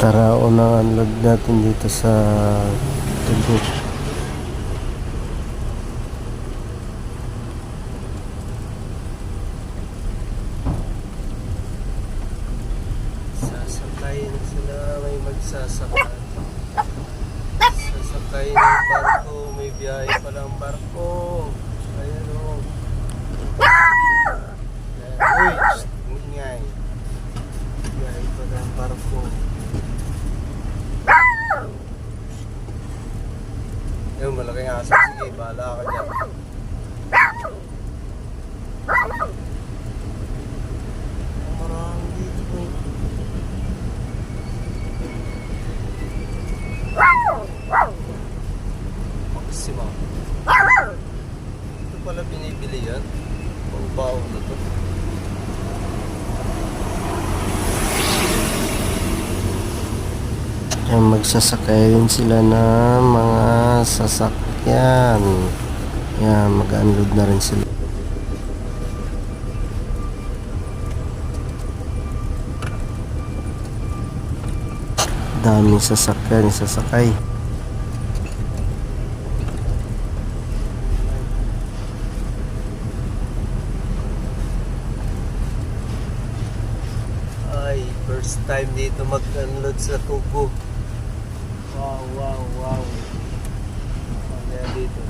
Tara, unang unload natin dito sa Tugu. Sasakay na sila, may magsasakay. Sasakay ng barko, may biyahe palang barko. Ayan o. Uy, ingay. Biyahe palang barko. Ayun, malaking aso. Sige, bahala ka dyan. Marami dito. Maksima. Ito pala binibili yan. Ang baon na to. Yan, magsasakay rin sila ng mga sasakyan. Yan, mag-unload na rin sila. Daming sasakyan, sasakay. Ay, first time dito mag-unload sa Tugu. Wow, wow, wow. Ayan dito.